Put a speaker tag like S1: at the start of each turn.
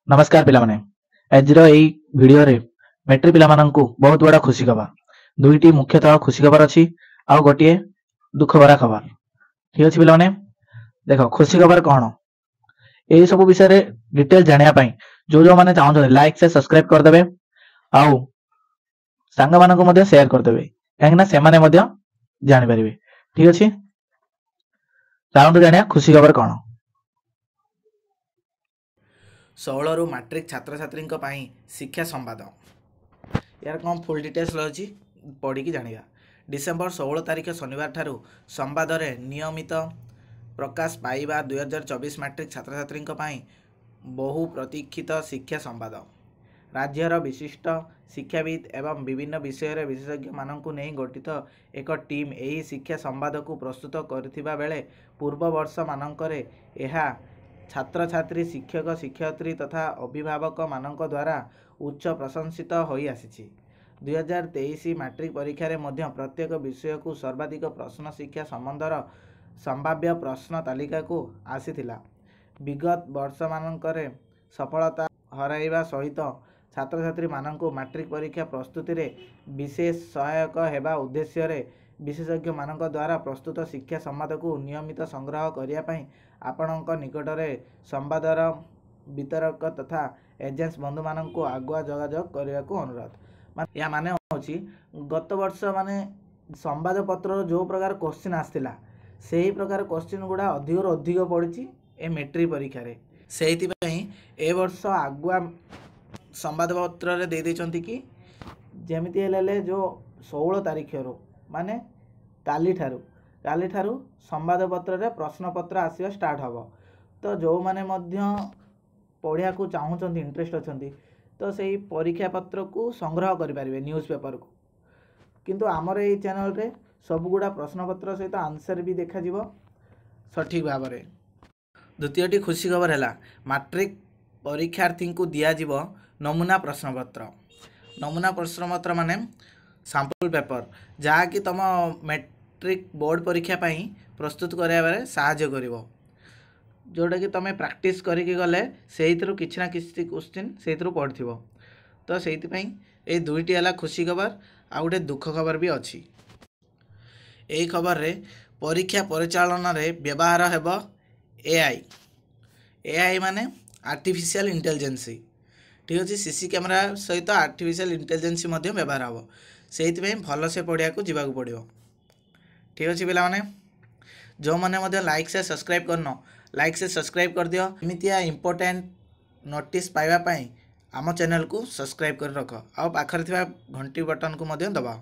S1: नमस्कार पिलामाने आजर यही वीडियो रे मैट्रिक पिला माननकु बहुत बड़ा खुशी खबर दुईटी मुख्यतः खुशी खबर अच्छी आउ गोटे दुख भरा खबर ठीक अच्छे पिलामाने देख खुशी खबर कौन यही सब विषय डिटेल जानापी जो जो मैंने चाहते लाइक से सब्सक्राइब करदे आउ सांग मानक शेयर करदे कहीं से जापर ठीक अच्छे चलते जाना खुशी खबर कौन
S2: 16 रु मैट्रिक छात्र छात्री शिक्षा संवाद यार कौन फुल डिटेल्स रही पढ़ी जाना डिसेम्बर 16 तारिख शनिवार ठारू संवाद नियमित प्रकाश पाइबा 2024 मैट्रिक छात्र छात्री बहु प्रतीक्षित शिक्षा संवाद राज्यर विशिष्ट शिक्षाविद एवं विभिन्न विषय विशेषज्ञ मानक नहीं गठित एक टीम यही शिक्षा संवाद को प्रस्तुत करथिबा बेले पूर्व वर्ष मानकरे एहा छात्र छात्री शिक्षक शिक्षयित्री तथा अभिभावक मानक द्वारा उच्च प्रशंसित होई आसीछि 2023 मैट्रिक परीक्षा रे मध्य प्रत्येक विषय को सर्वाधिक प्रश्न शिक्षा संबंधर संभाव्य प्रश्न तालिका को आसीथिला विगत वर्ष मानकरे सफलता हराइबा सहित छात्र छात्री मानक मैट्रिक परीक्षा प्रस्तुति रे विशेष सहायक हेबा उद्देश्य रे विशेषज्ञ मानक द्वारा प्रस्तुत शिक्षा संवाद को नियमित संग्रह करिया पई आपणक निकटरे संवादर वितरक तथा एजेंट्स बंधु मानक को आगुआ जोगाजोग करने को अनुरोध या माने होची गत वर्ष माने संवाद पत्र जो प्रकार क्वेश्चन आसला से ही प्रकार क्वेश्चन गुड़ा अधिक अधिक पड़ी ए मैट्रिक परीक्षा रे सेहिति पई ए वर्ष आगुआ संवाद पत्र रे दे देचंती कि जेमिति हेले जो 16 तारिख रो माने काली ठारू संवाद पत्र रे प्रश्न पत्र आसिया स्टार्ट हबो तो जो माने मध्य पढ़िया को चाहूचंती इंटरेस्ट अछंती तो सही परीक्षा पत्र को संग्रह करि पारिबे न्यूज़ पेपर को किंतु आमर ए चैनल रे सब गुड़ा प्रश्न पत्र सहित आंसर भी देखा जीवो सठिक भाव रे द्वितीयटी खुशी खबर है मैट्रिक परीक्षार्थी को दिया जीवो नमूना प्रश्न पत्र माने सैंपल पेपर जहाँ कि तुम मैट्रिक बोर्ड परीक्षा पाई प्रस्तुत कराया साहाय्य करिवो जोटा कि तुम प्रैक्टिस करके गले से किसी ना किसी क्वेश्चन से पढ़िथिबो तो सेइथिपई ए दुईटी है खुशी खबर आ गोटे दुख खबर भी अच्छी यही खबर रे परीक्षा परिचालन रे व्यवहार हेब एआई माने आर्टिफिशियल इंटेलिजेंस ठीक अच्छे सीसी कैमेरा सहित आर्टिफिशियल इंटेलिजेंस व्यवहार हम से भल से पढ़िया को जीवा पड़ो ठीक अच्छे पे जो मैंने लाइक से सब्सक्राइब करन लाइक से सब्सक्राइब कर दियो एमितिया इंपोर्टेंट नोटिस पाइबा आम चैनल को सब्सक्राइब कर रख आ पाखरे घंटी बटन को दबा।